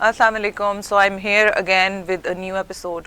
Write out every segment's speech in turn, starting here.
Assalamu alaikum. So I'm here again with a new episode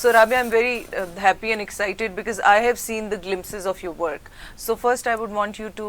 So Rabia, I'm very happy and excited because I have seen the glimpses of your work. So first I would want you to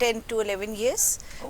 10 to 11 years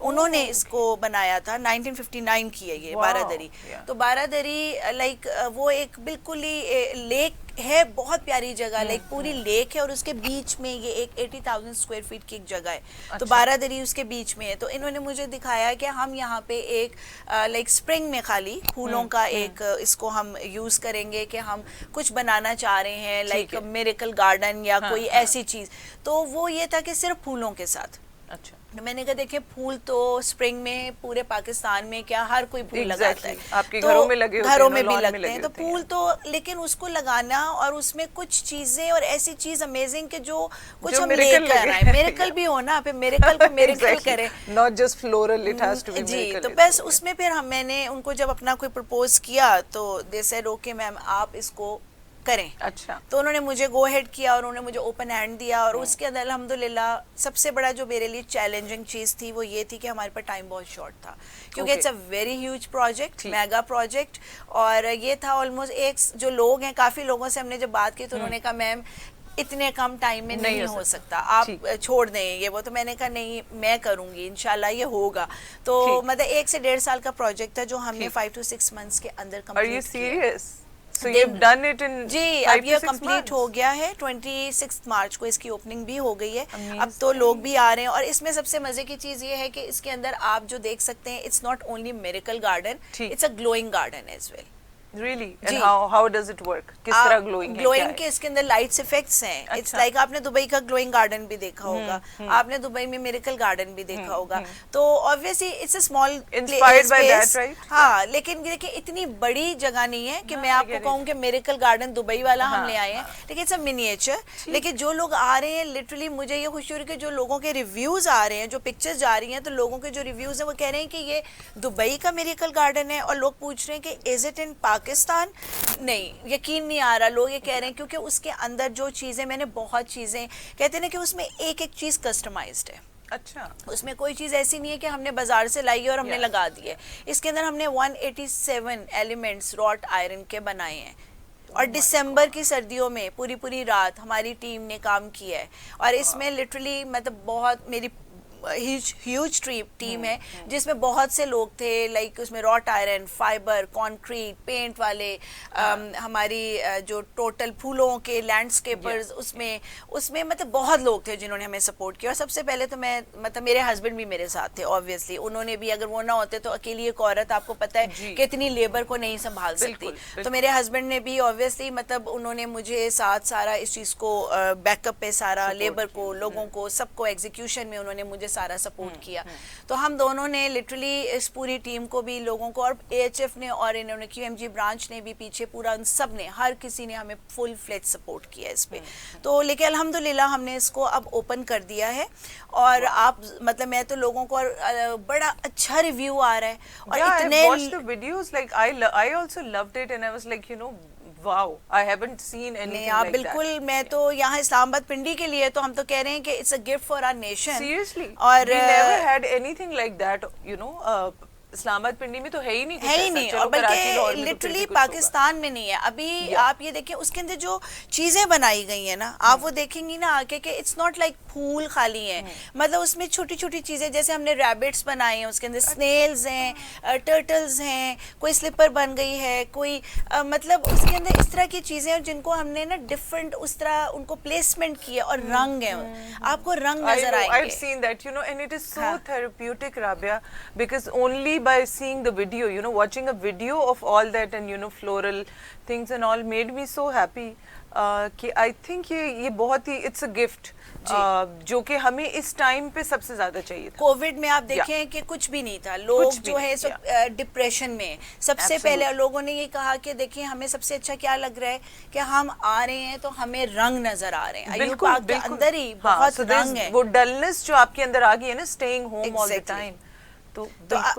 انہوں نے اس کو بنایا تھا. 1959 کی ہے یہ بارہ دری. تو بارہ دری لائک وہ ایک بالکل ہی لیک ہے, بہت پیاری جگہ, لائک پوری لیک ہے اور اس کے بیچ میں یہ ایک 80,000 اسکوائر فیٹ کی ایک جگہ ہے. تو بارہ دری اس کے بیچ میں ہے. تو انہوں نے مجھے دکھایا کہ ہم یہاں پہ ایک لائک اسپرنگ میں خالی پھولوں کا ایک اس کو ہم یوز کریں گے کہ ہم کچھ بنانا چاہ رہے ہیں, لائک میریکل گارڈن یا کوئی ایسی چیز. تو وہ یہ تھا کہ صرف پھولوں کے ساتھ. اچھا. میں نے کہا دیکھیں پھول تو اسپرنگ میں پورے پاکستان میں کیا ہر کوئی پھول لگاتا ہے, آپ کے گھروں میں لگے ہوتے ہیں, گھروں میں بھی لگتے ہیں. تو پھول تو لیکن اس کو لگانا اور اس میں کچھ چیزیں اور ایسی چیز امیزنگ کہ جو کچھ ہم لے کر آئیں, میریکل بھی ہو نا, پھر میریکل کو میریکل کریں, not just floral, it has to be G. miracle. تو بس اس میں پھر میں نے ان کو جب اپنا کوئی پرپوز کیا تو دے سیڈ اوکے میم آپ اس کو کریں. اچھا. تو انہوں نے مجھے گو ہیڈ کیا اور انہوں نے مجھے اوپن ہینڈ دیا. اور اس کے اندر الحمدللہ سب سے بڑا جو میرے لیے چیلنجنگ چیز تھی وہ یہ تھی کہ ہمارے پاس ٹائم بہت شارٹ تھا, کیونکہ it's a very huge project, mega project. اور یہ تھا آلموسٹ ایک جو لوگ ہیں, کافی لوگوں سے ہم نے جب بات کی تو انہوں نے کہا میم اتنے کم ٹائم میں نہیں ہو سکتا, آپ چھوڑ دیں یہ وہ. تو میں نے کہا نہیں میں کروں گی, انشاءاللہ یہ ہوگا. تو مطلب 1 سے 1.5 سال کا پروجیکٹ تھا جو ہم نے 5 to 6 months کے اندر کمپلیٹ کیا. So you've done it in جی اب یہ کمپلیٹ ہو گیا ہے. 26 مارچ کو اس کی اوپننگ بھی ہو گئی ہے. اب تو لوگ بھی آ رہے ہیں. اور اس میں سب سے مزے کی چیز یہ ہے کہ اس کے اندر آپ جو دیکھ سکتے ہیں it's not only miracle garden, it's a glowing garden as well. Really? And how does it work? کس طرح glowing ہے؟ گلوئنگ کے اس کے اندر لائٹس افیکٹس ہیں. اٹس لائک آپ نے دبئی کا گلوئنگ گارڈن بھی دیکھا ہوگا, آپ نے دبئی میں میریکل گارڈن بھی دیکھا ہوگا. تو obviously it's a small inspired by that, right? ہاں, لیکن دیکھیں اتنی بڑی جگہ نہیں ہے کہ میں آپ کو کہوں کہ میریکل گارڈن دبئی والا ہم لے آئے ہیں, لیکن اٹس اے منیچر. لیکن جو لوگ آ رہے ہیں لٹرلی مجھے یہ خوشی ہو رہی ہے کہ جو لوگوں کے ریویوز آ رہے ہیں, جو پکچرز جا رہی ہیں, تو لوگوں کے جو ریویوز ہیں وہ کہہ رہے ہیں کہ یہ دبئی کا میریکل گارڈن ہے. اور لوگ پوچھ رہے ہیں کہ از اٹ ان پاکستان. نہیں, یقین نہیں آ رہا. لوگ یہ کہہ رہے ہیں کیونکہ اس کے اندر جو چیزیں, میں نے بہت چیزیں کہتے ہیں کہ اس میں ایک ایک چیز کسٹمائزڈ ہے. اچھا. اس میں کوئی چیز ایسی نہیں ہے کہ ہم نے بازار سے لائی ہے اور ہم نے لگا دی ہے. اس کے اندر ہم نے 187 ایلیمنٹس راٹ آئرن کے بنائے ہیں. اور دسمبر کی سردیوں میں پوری رات ہماری ٹیم نے کام کیا ہے. اور اس میں لٹرلی مطلب بہت میری ہیوج ٹیم ہے جس میں بہت سے لوگ تھے, لائک اس میں راٹ آئرن, فائبر, کانکریٹ, پینٹ والے, ہماری جو ٹوٹل پھولوں کے لینڈسکیپرز, اس میں مطلب بہت لوگ تھے جنہوں نے ہمیں سپورٹ کیا. اور سب سے پہلے تو میں مطلب میرے ہسبینڈ بھی میرے ساتھ تھے آبویسلی. انہوں نے بھی, اگر وہ نہ ہوتے تو اکیلی ایک عورت آپ کو پتہ ہے کہ اتنی لیبر کو نہیں سنبھال سکتی, تو میرے ہسبینڈ نے بھی آبویسلی مطلب انہوں نے مجھے ساتھ سارا اس چیز کو بیک اپ پہ سارا لیبر کو, لوگوں کو, سب کو ایگزیکیوشن میں انہوں نے مجھے سارا سپورٹ کیا. تو ہم دونوں نے لٹرلی اس پوری ٹیم کو بھی, لوگوں کو, اور AHF نے اور انہوں نے QMG برانچ نے بھی پیچھے پورا, ان سب نے, ہر کسی نے ہمیں فل فلیج سپورٹ کیا اس پہ. تو لیکن الحمدللہ ہم نے اس کو اب اوپن کر دیا ہے. اور آپ مطلب میں تو لوگوں کو بڑا اچھا ریویو آ رہا ہے. اور اتنے videos like I also loved it and I was like, you know, wow, I haven't seen anything like that. بالکل, میں تو یہاں اسلام آباد پنڈی کے لیے تو ہم تو کہہ رہے ہیں کہ it's a gift for our nation. Seriously, اور we never had anything like that, you know. اسلام آباد پنڈی میں تو ہے ہی نہیں, اور بلکہ لٹرلی پاکستان میں نہیں ہے ابھی. آپ یہ دیکھیں اس کے اندر جو چیزیں بنائی گئی ہیں نا, آپ وہ دیکھیں گی نا آ کے کہ اٹس ناٹ لائک پھول خالی ہیں, مطلب اس میں چھوٹی چھوٹی چیزیں, جیسے ہم نے ریبٹس بنائے ہیں, اس کے اندر سنیلز ہیں, ٹرٹلز ہیں, کوئی سلپر بن گئی ہے, کوئی مطلب اس کے اندر اس طرح کی چیزیں ہیں جن کو ہم نے نا ڈفرنٹ اس طرح ان کو پلیسمنٹ کی ہے. اور رنگ ہیں, آپ کو رنگ نظر آئیں گے. I've seen that, you know, and it is so therapeutic, Rabia, because only by seeing the video, you know, watching a video of all that and, you know, floral things and all made me so happy کہ I think یہ بہت ہی it's a gift جو کہ ہمیں اس time پہ سب سے زیادہ چاہیے تھا. کووڈ میں آپ دیکھیں کہ کچھ بھی نہیں تھا, لوگ جو ہے ڈپریشن میں. سب سے پہلے لوگوں نے یہ کہا کہ دیکھیں ہمیں سب سے اچھا کیا لگ رہا ہے کہ ہم آ رہے ہیں تو ہمیں رنگ نظر آ رہے ہیں. ایوب پاک کے اندر ہی بہت رنگ ہے. وہ ڈلنس جو آپ کے اندر آ گئی ہے نا, staying home all the time, تو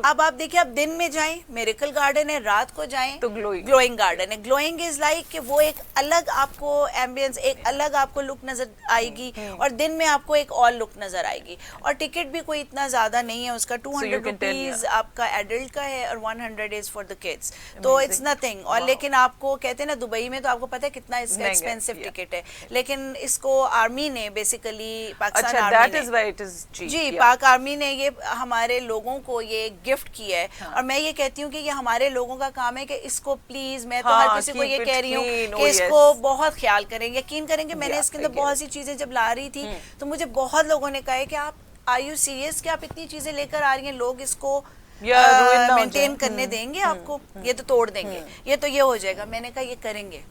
اب آپ دیکھیں آپ دن میں جائیں میریکل گارڈن ہے, رات کو جائیں تو گلوئنگ گارڈن ہے. گلوئنگ از لائک کہ وہ ایک الگ آپ کو ایمبینس, ایک الگ آپ کو لک نظر آئے گی, اور دن میں آپ کو ایک اور لک نظر آئے گی. اور ٹکٹ بھی کوئی اتنا زیادہ نہیں ہے اس کا, 200 روپیز آپ کا ایڈلٹ کا ہے اور 100 از فار دا کڈس, تو اٹس نتھنگ. اور لیکن آپ کو کہتے ہیں نا دبئی میں تو آپ کو پتا ہے کتنا اس کا ایکسپینسو ٹکٹ ہے, لیکن اس کو آرمی نے بیسیکلی پاکستان آرمی نے, جی پاک آرمی نے یہ ہمارے لوگوں کو یہ گفٹ کیا ہے. اور میں یہ کہتی ہوں کہ یہ ہمارے لوگوں کا کام ہے کہ اس کو پلیز, میں تو ہر کسی کو یہ کہہ رہی ہوں کہ اس کو بہت خیال کریں, یقین کریں. کہ میں نے اس کے اندر بہت سی چیزیں جب لا رہی تھی تو مجھے بہت لوگوں نے کہا ہے کہ آپ آر یو سیریس کہ آپ اتنی چیزیں لے کر آ رہی ہیں, لوگ اس کو مینٹین کرنے دیں گے آپ کو, یہ تو توڑ دیں گے, یہ تو یہ ہو جائے گا. میں نے کہا یہ کریں گے,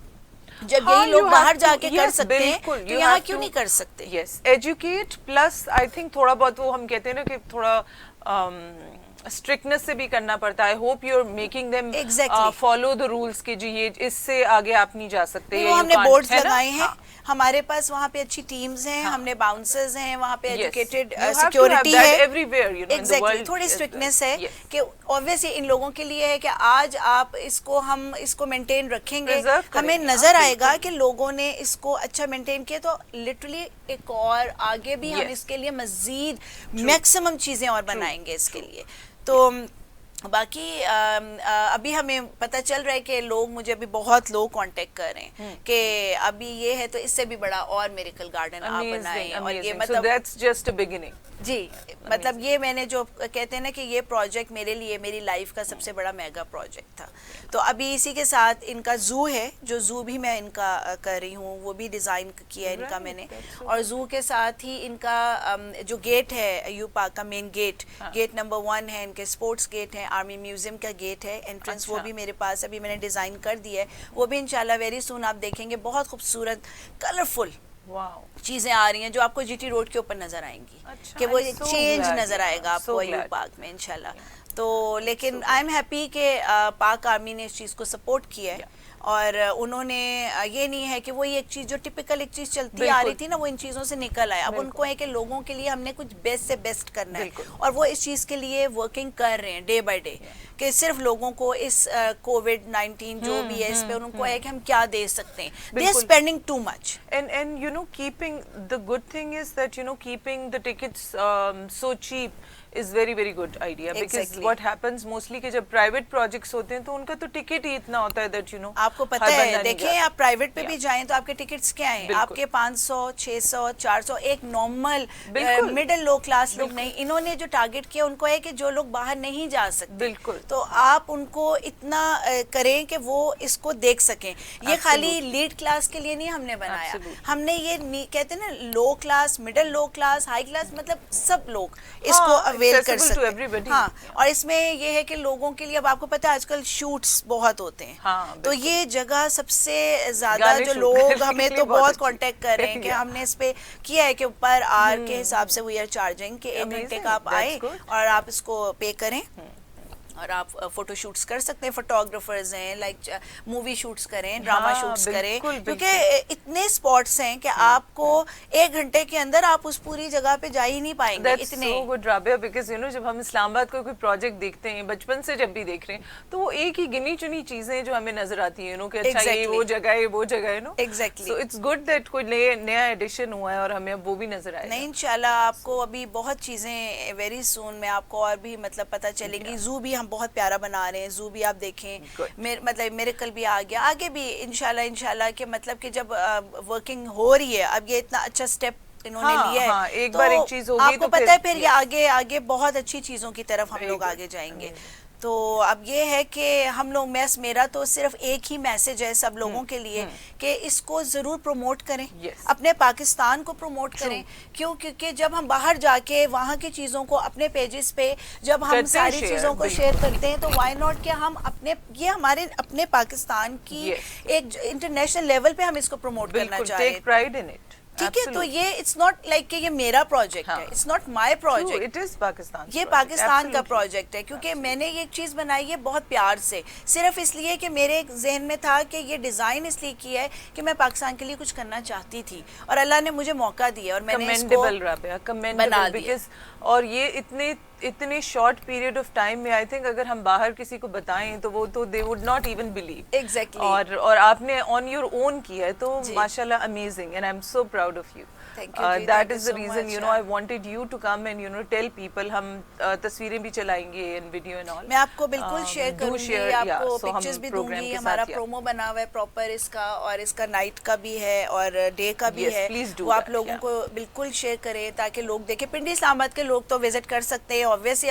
جب یہی لوگ باہر جا کے کر سکتے ہیں تو یہاں کیوں نہیں کر سکتے. یس, ایجوکیٹ پلس آئی تھنک تھوڑا بہت وہ ہم کہتے ہیں نا کہ تھوڑا اسٹرکٹنس سے بھی کرنا پڑتا ہے. Hope you are making them follow the rules کہ جی یہ اس سے آگے آپ نہیں جا سکتے. وہ ہم نے بورڈز لگائے ہیں, ہمارے پاس وہاں پہ اچھی ٹیمز ہیں, ہم نے باؤنسرز ہیں وہاں پہ, ایجوکیٹڈ سیکیورٹی ہے, ایگزیکٹلی تھوڑی اسٹرکٹنس ہے کہ اوبویسلی ان لوگوں کے لیے ہے کہ آج آپ اس کو, ہم اس کو مینٹین رکھیں گے, ہمیں نظر آئے گا کہ لوگوں نے اس کو اچھا مینٹین کیا, تو لٹرلی ایک اور آگے بھی ہم اس کے لیے مزید میکسیمم چیزیں اور بنائیں گے اس کے لیے. تو باقی ابھی ہمیں پتہ چل رہا ہے کہ لوگ مجھے ابھی بہت لوگ کانٹیکٹ کر رہے ہیں کہ ابھی یہ ہے تو اس سے بھی بڑا اور میریکل گارڈن آپ بنائیں, اور یہ مطلب جی مطلب یہ میں نے جو کہتے ہیں نا کہ یہ پروجیکٹ میرے لیے میری لائف کا سب سے بڑا میگا پروجیکٹ تھا. تو ابھی اسی کے ساتھ ان کا زو ہے, جو زو بھی میں ان کا کر رہی ہوں, وہ بھی ڈیزائن کیا ہے ان کا میں نے. اور زو کے ساتھ ہی ان کا جو گیٹ ہے ایوب پارک کا مین گیٹ, گیٹ نمبر 1 ہے ان کے, اسپورٹس گیٹ ہے, آرمی میوزیم کا گیٹ ہے انٹرنس, وہ بھی میرے پاس ابھی میں نے ڈیزائن کر دیا ہے. وہ بھی انشاءاللہ ویری سون آپ دیکھیں گے, بہت خوبصورت کلرفل چیزیں آ رہی ہیں جو آپ کو جی ٹی روڈ کے اوپر نظر آئیں گی, کہ وہ چینج نظر آئے گا آپ کو ایوب پارک میں انشاءاللہ. تو لیکن آئی ایم ہیپی کہ پاک آرمی نے اس چیز کو سپورٹ کیا ہے, اور انہوں نے یہ نہیں ہے کہ وہی ایک چیز جو ٹپیکل ایک چیز چلتی آ رہی تھی نا, وہ ان چیزوں سے نکل آئے. اب ان کو ہے کہ لوگوں کے لیے ہم نے کچھ بیسٹ سے بیسٹ کرنا ہے, اور وہ اس چیز کے لیے ورکنگ کر رہے ہیں ڈے بائی ڈے, کہ صرف لوگوں کو اس کووڈ-19 جو بھی ہے اس پہ ان کو ہے کہ ہم کیا دے سکتے ہیں. They are spending too much. And you know, keeping the good thing is that, you know, keeping the tickets so cheap is very very good idea, because what happens mostly کہ جب private projects ہوتے ہیں تو ان کا تو ticket ہی اتنا ہوتا ہے that you know آپ کو پتہ ہے, دیکھیں آپ پرائیویٹ پہ بھی جائیں تو آپ کے ٹکٹس کیا ہیں, آپ کے 500 600 400, ایک نارمل مڈل لو کلاس لوگ نہیں. انہوں نے جو ٹارگٹ کیا ان کو ہے کہ جو لوگ باہر نہیں جا سکتے, بالکل, تو آپ ان کو اتنا کریں کہ وہ اس کو دیکھ سکیں. یہ خالی لیڈ کلاس کے لیے نہیں ہم نے بنایا, ہم نے یہ کہتے ہیں نا لو کلاس, مڈل لو کلاس, ہائی کلاس, مطلب سب لوگ اس کو اویل کر سکتے ہیں. ہاں, اور اس میں یہ ہے کہ لوگوں کے لیے اب آپ کو پتہ ہے آج کل شوٹس بہت ہوتے ہیں, تو یہ جگہ سب سے زیادہ جو لوگ ہمیں تو بہت کانٹیکٹ کر رہے ہیں کہ ہم نے اس پہ کیا ہے کہ پر آر کے حساب سے وی آر چارجنگ کہ 1 گھنٹے کا آپ آئے اور آپ اس کو پے کریں, اور آپ فوٹو شوٹس کر سکتے ہیں. فوٹوگرافرز ہیں, لائک مووی شوٹس کریں, ڈراما شوٹس کریں, کیونکہ اتنے اسپاٹس ہیں کہ آپ کو 1 گھنٹے کے اندر آپ اس پوری جگہ پہ جا ہی نہیں پائیں گے. اتنے so good Rabia, because you know جب ہم اسلام آباد کا کوئی پروجیکٹ دیکھتے ہیں, بچپن سے جب بھی دیکھ رہے ہیں, تو وہ ایک ہی گنی چنی چیزیں جو ہمیں نظر آتی ہیں کہ اچھا یہ وہ جگہ ہے, وہ جگہ ہے, exactly. so it's good that کوئی نیا ایڈیشن ہوا ہے اور ہمیں اب وہ بھی نظر آئے. نہیں انشاءاللہ آپ کو ابھی بہت چیزیں ویری سون میں آپ کو اور بھی مطلب پتہ چلے گی. زو بھی ہم بہت پیارا بنا رہے ہیں, زو بھی آپ دیکھیں, مطلب میریکل بھی آ گیا, آگے بھی انشاءاللہ کہ مطلب کہ جب ورکنگ ہو رہی ہے, اب یہ اتنا اچھا سٹیپ انہوں نے لیا ہے, ایک بار ایک چیز ہوگی آپ کو پتہ ہے پھر یہ آگے بہت اچھی چیزوں کی طرف ہم لوگ آگے جائیں گے. تو اب یہ ہے کہ ہم لوگ, میرا تو صرف ایک ہی میسج ہے سب لوگوں کے لیے کہ اس کو ضرور پروموٹ کریں, اپنے پاکستان کو پروموٹ کریں. کیونکہ جب ہم باہر جا کے وہاں کی چیزوں کو اپنے پیجز پہ جب ہم ساری چیزوں کو شیئر کرتے ہیں, تو وائی ناٹ کہ ہم اپنے, یہ ہمارے اپنے پاکستان کی ایک انٹرنیشنل لیول پہ ہم اس کو پروموٹ کرنا چاہ رہے ہیں. ٹھیک ہے, تو یہ اٹس ناٹ لائک کہ یہ میرا پروجیکٹ ہے, اٹس ناٹ مائی پروجیکٹ, یہ پاکستان کا پروجیکٹ ہے. کیونکہ میں نے یہ ایک چیز بنائی ہے بہت پیار سے, صرف اس لیے کہ میرے ذہن میں تھا کہ یہ ڈیزائن اس لیے کیا ہے کہ میں پاکستان کے لیے کچھ کرنا چاہتی تھی, اور اللہ نے مجھے موقع دیا اور میں نے اس کو بنا دیا. اور یہ اتنے اتنے شارٹ پیریڈ آف ٹائم میں آئی تھنک اگر ہم باہر کسی کو بتائیں تو وہ تو they would not even blue. Exactly. اور آپ نے آن یور اون کیا ہے تو ماشاء اللہ amazing and I am so proud of you. That is the reason, you know, I wanted you to come and, you know, tell people. ہم تصویریں بھی چلائیں گے and video and all. میں آپ کو بالکل شیئر کروں گی, آپ کو پکچرز بھی دوں گی. ہمارا پرومو بنا ہوا ہے پراپر اس کا, اور اس کا نائٹ کا بھی ہے اور ڈے کا بھی ہے, وہ آپ لوگوں کو بالکل شیئر کریں تاکہ لوگ دیکھیں. پنڈی اسلام آباد کے لوگ تو وزٹ کر سکتے ہیں obviously.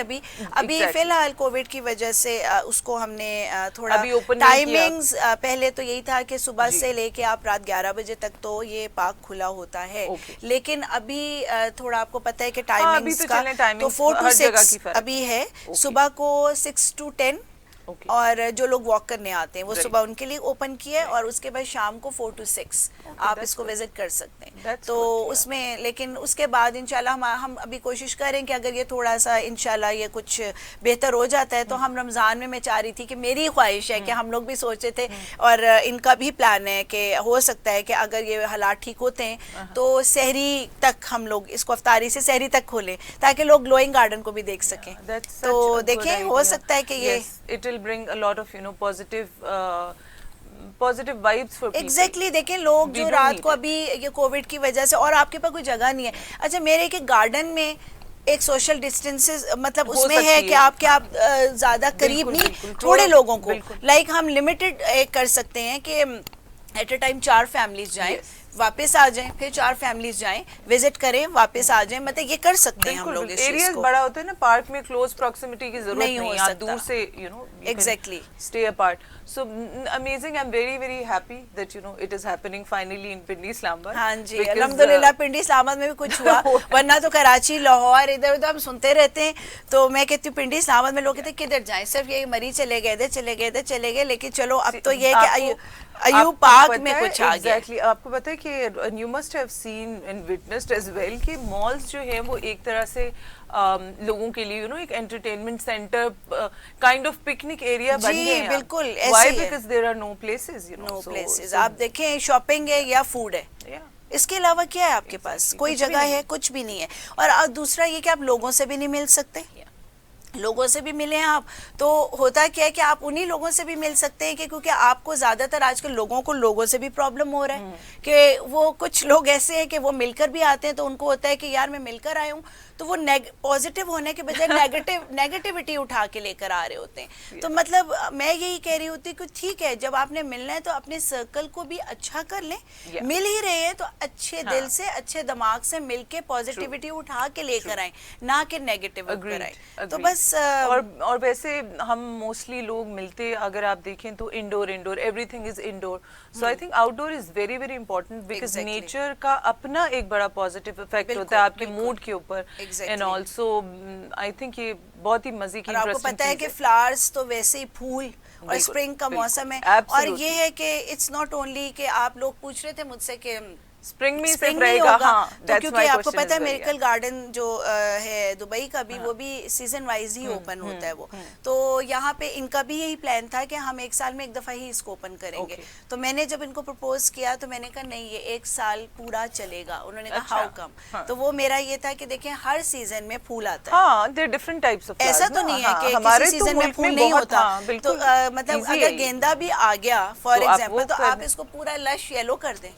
ابھی فی الحال کووڈ کی وجہ سے اس کو ہم نے تھوڑا ٹائمنگز, پہلے تو یہی تھا کہ صبح سے لے کے آپ رات 11 بجے تک تو یہ پارک کھلا ہوتا ہے, لیکن ابھی تھوڑا آپ کو پتہ ہے کہ ٹائمنگز کا تو 4 to 6 ابھی ہے. صبح کو 6 to 10, اور جو لوگ واک کرنے آتے ہیں وہ صبح ان کے لیے اوپن کیا ہے, اور اس کے بعد شام کو 4 to 6 آپ اس کو وزٹ کر سکتے ہیں. تو اس میں لیکن اس کے بعد انشاءاللہ ہم ابھی کوشش کریں کہ اگر یہ تھوڑا سا انشاءاللہ یہ کچھ بہتر ہو جاتا ہے تو ہم رمضان میں چاہ رہی تھی کہ میری خواہش ہے کہ ہم لوگ بھی سوچے تھے اور ان کا بھی پلان ہے کہ ہو سکتا ہے کہ اگر یہ حالات ٹھیک ہوتے ہیں تو سحری تک ہم لوگ اس کو افطاری سے سحری تک کھولیں تاکہ لوگ گلوئنگ گارڈن کو بھی دیکھ سکیں. تو دیکھیں ہو سکتا ہے کہ یہ it will bring a lot of, you know, positive vibes for people. Exactly. دیکھیں لوگ جو رات کو ابھی یہ کووڈ کی وجہ سے, اور آپ کے پاس کوئی جگہ نہیں ہے. اچھا میرے کہ گارڈن میں ایک سوشل ڈسٹینسز مطلب اس میں ہے کہ آپ زیادہ قریب نہیں, تھوڑے لوگوں کو لائک ہم لمیٹڈ کر سکتے ہیں کہ ایٹ اے ٹائم 4 فیملیز جائیں, واپس آ جائیں, پھر 4 فیملیز جائیں, وزٹ کریں, واپس آ جائیں. مطلب یہ کر سکتے ہیں ہم لوگ اس چیز کو. ایریاز بڑا ہوتا ہے نا, پارک میں کلوز پروکسیمٹی کی ضرورت نہیں, آپ دور سے you know exactly stay apart. So amazing, I am very very happy that you know it is happening finally in Pindi Islamabad. ہاں جی الحمدللہ پنڈی اسلام آباد میں بھی کچھ ہوا, ورنہ تو کراچی لاہور ادھر ادھر ہم سنتے رہتے ہیں. تو میں کہتی ہوں پنڈی اسلام آباد میں لوگ کہتے ہیں کدھر جائیں, صرف یہی مری چلے گئے ادھر چلے گئے ادھر چلے گئے, لیکن چلو اب تو یہ کہ ایوب پارک میں کچھ آ گیا. ایگزیکٹلی, آپ کو پتہ ہے کہ you must have seen and witnessed as well کہ مالز جو ہیں وہ ایک طرح سے لوگوں کے لیے یو نو ایک entertainment centre kind of picnic area بن گئے ہیں. بالکل why because there are no places, you know places. آپ دیکھیں شاپنگ ہے یا فوڈ ہے, اس کے علاوہ کیا ہے آپ کے پاس, کوئی جگہ ہے, کچھ بھی نہیں ہے. اور دوسرا یہ کہ آپ لوگوں سے بھی نہیں مل سکتے, لوگوں سے بھی ملیں آپ. تو ہوتا کیا ہے کہ آپ انہی لوگوں سے بھی مل سکتے ہیں کہ کیونکہ آپ کو زیادہ تر آج کل لوگوں سے بھی پرابلم ہو رہا ہے کہ وہ کچھ لوگ ایسے ہیں کہ وہ مل کر بھی آتے ہیں تو ان کو ہوتا ہے کہ یار میں مل کر آیا ہوں, تو وہ پازیٹیو ہونے کے بجائے نیگیٹیوٹی اٹھا کے لے کر آ رہے ہوتے ہیں. تو مطلب میں یہی کہہ رہی ہوتی کہ ٹھیک ہے جب آپ نے ملنا ہے تو اپنے سرکل کو بھی اچھا کر لیں, مل ہی رہے ہیں تو اچھے دل سے اچھے دماغ سے مل کے پازیٹیوٹی اٹھا کے لے کر آئیں, نہ کہ نیگیٹیو کر آئیں. تو بس اور ویسے ہم موسٹلی لوگ ملتے اگر آپ دیکھیں تو indoor every thing is indoor. So I think outdoor is very very important because nature کا اپنا ایک بڑا پازیٹیو افیکٹ ہوتا ہے آپ کے موڈ کے اوپر. اینڈ آلسو آئی تھنک یہ بہت ہی مزے کی. اور آپ کو پتہ ہے کہ فلاورز تو ویسے ہی پھول, اور اسپرنگ کا موسم ہے, اور یہ ہے کہ اٹس ناٹ اونلی کہ آپ لوگ پوچھ رہے تھے مجھ سے کہ اسپرنگ میں ہوگا, کیونکہ آپ کو پتا ہے میریکل گارڈن جو ہے دبئی کا بھی, وہ بھی سیزن وائز ہی اوپن ہوتا ہے وہ. تو یہاں پہ ان کا بھی یہی پلان تھا کہ ہم 1 سال میں 1 دفعہ ہی اس کو اوپن کریں گے. تو میں نے جب ان کو پرپوز کیا تو میں نے کہا نہیں یہ 1 سال پورا چلے گا. انہوں نے کہا ہاؤ کم. تو وہ میرا یہ تھا کہ دیکھیں ہر سیزن میں پھول آتا ہے. ہاں دیر ڈفرنٹ ٹائپس آف, ایسا تو نہیں ہے کہ کسی سیزن میں پھول نہیں ہوتا. تو مطلب اگر گیندا بھی آ گیا فار ایگزامپل تو آپ اس کو پورا لش یلو کر دیں,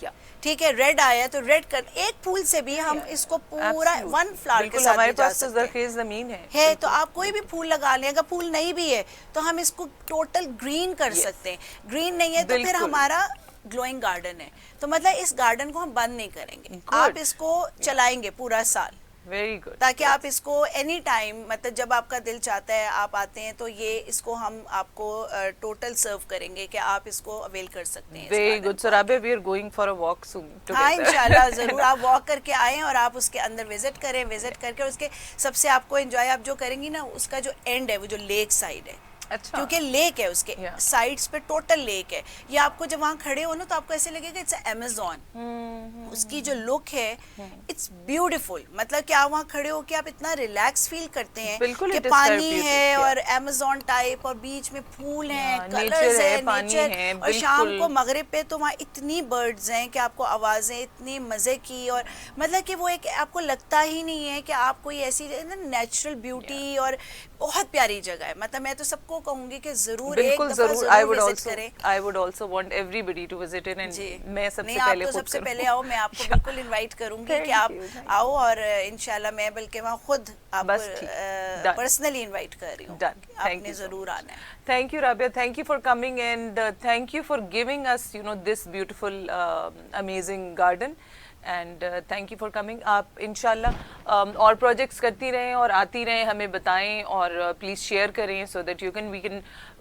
ٹھیک ہے, ریڈ آیا تو ریڈ کر, ایک پھول سے بھی ہم اس کو پورا 1 فلاور کے ساتھ ہمارے پاس تو زرخیز زمین ہے تو آپ کوئی بھی پھول لگا لیں. اگر پھول نہیں بھی ہے تو ہم اس کو ٹوٹل گرین کر سکتے ہیں. گرین نہیں ہے تو پھر ہمارا گلوئنگ گارڈن ہے. تو مطلب اس گارڈن کو ہم بند نہیں کریں گے, آپ اس کو چلائیں گے پورا سال. Very good. تاکہ آپ اس کو اینی ٹائم مطلب جب آپ کا دل چاہتا ہے آپ آتے ہیں تو یہ اس کو ہم آپ کو ٹوٹل سرو کریں گے کہ آپ اس کو اویل کر سکتے ہیں. Very good. So Rabia we are going for a walk soon. ہاں انشاءاللہ ضرور آپ واک کر کے آئیں اور آپ اس کے اندر وزٹ کریں, وزٹ کر کے اس کے سب سے آپ کو انجوائے آپ جو کریں گی نا, اس کا جو اینڈ ہے وہ جو لیک سائڈ ہے کیونکہ لیک ہے اس کے سائڈس پہ ٹوٹل لیک ہے. یہ آپ کو جب وہاں کھڑے ہو نا تو آپ کو ایسے لگے گا اٹس امیزون. اس کی جو لک ہے اٹس بیوٹیفل, مطلب کہ آپ وہاں کھڑے ہو کے آپ اتنا ریلیکس فیل کرتے ہیں کہ پانی ہے اور امیزون ٹائپ اور بیچ میں پھول ہیں, کلرز ہے, نیچر, اور شام کو مغرب پہ تو وہاں اتنی برڈز ہیں کہ آپ کو آوازیں اتنی مزے کی, اور مطلب کہ وہ ایک آپ کو لگتا ہی نہیں ہے کہ آپ کوئی ایسی نیچرل بیوٹی, اور بہت پیاری جگہ ہے. مطلب میں تو سب کو کہوں گی کہ ضرور ایک دفعہ ضرور وزٹ کریں. I would also want everybody to visit it, and میں سب سے پہلے آپ تو سب سے پہلے آؤ, میں آپ کو بالکل انوائٹ کروں گی کہ آپ آؤ, اور انشاءاللہ میں بلکہ وہاں خود آپ کو پرسنلی انوائٹ کر رہی ہوں, آپ نے ضرور آنا ہے. Thank you, Rabia. Thank you for coming, and thank you for giving us, this beautiful, amazing garden. And thank you for coming. آپ انشاءاللہ اور پروجیکٹس کرتی رہیں اور آتی رہیں, ہمیں بتائیں اور پلیز شیئر کریں so that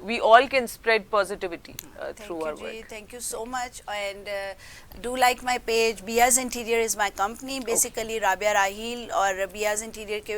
we all can spread positivity through our work. Thank you so much, and do like my page. Bia's interior is my company, basically Rabia Raheel, اور بیاز انٹیریئر کے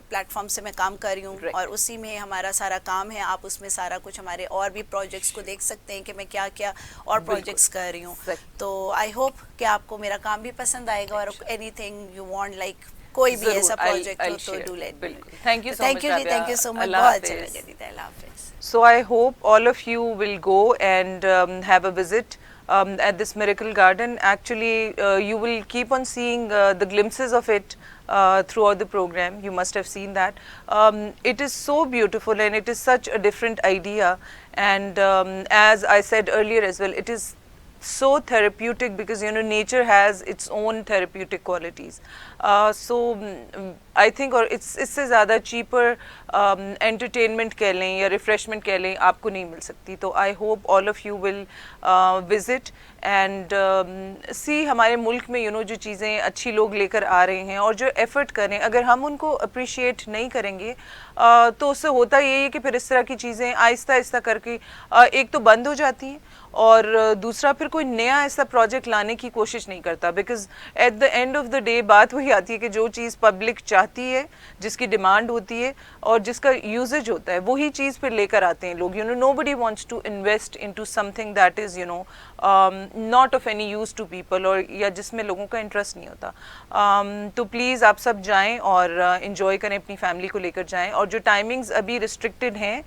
پلیٹ فارم سے میں کام کر رہی ہوں, اور اسی میں ہمارا سارا کام ہے. آپ اس میں سارا کچھ ہمارے اور بھی پروجیکٹس کو دیکھ سکتے ہیں کہ میں کیا کیا اور پروجیکٹس کر رہی ہوں. تو آئی ہوپ کہ آپ کو میرا کام بھی پسند آئے گا, اور anything you want like کوئی بھی ایسا پروجیکٹ ہو تو do let me. Thank you so much. Thank you so much, بہت اچھا لگا دیدہ. اللہ حافظ. So I hope all of you will go and have a visit at this miracle garden. Actually, you will keep on seeing the glimpses of it throughout the program. You must have seen that. It is so beautiful, and it is such a different idea. And as I said earlier as well, it is so therapeutic because nature has its own therapeutic qualities. So I think, اور اس سے زیادہ cheaper entertainment کہہ لیں یا refreshment کہہ لیں آپ کو نہیں مل سکتی. تو I hope all of you will visit and see ہمارے ملک میں جو چیزیں اچھی لوگ لے کر آ رہے ہیں اور جو ایفرٹ کریں, اگر ہم ان کو اپریشیٹ نہیں کریں گے تو اس سے ہوتا یہی ہے کہ پھر اس طرح کی چیزیں آہستہ آہستہ کر کے ایک تو بند ہو جاتی ہیں, اور دوسرا پھر کوئی نیا ایسا پروجیکٹ لانے کی کوشش نہیں کرتا. Because at the end of the day بات وہی آتی ہے کہ جو چیز پبلک چاہتی ہے, جس کی ڈیمانڈ ہوتی ہے اور جس کا یوزیج ہوتا ہے, وہی چیز پھر لے کر آتے ہیں لوگ. nobody wants to invest into something that is not of any use to people, اور یا جس میں لوگوں کا انٹرسٹ نہیں ہوتا. تو پلیز آپ سب جائیں اور انجوائے کریں, اپنی فیملی کو لے کر جائیں. اور جو ٹائمنگز ابھی ریسٹرکٹیڈ ہیں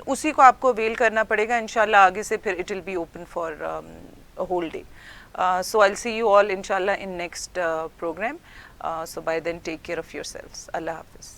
اسی کو آپ کو اویل کرنا پڑے گا. انشاءاللہ آگے سے پھر it will be open for a whole day. So I'll see you all inshallah in next program. So by then take care of yourselves. Allah Hafiz.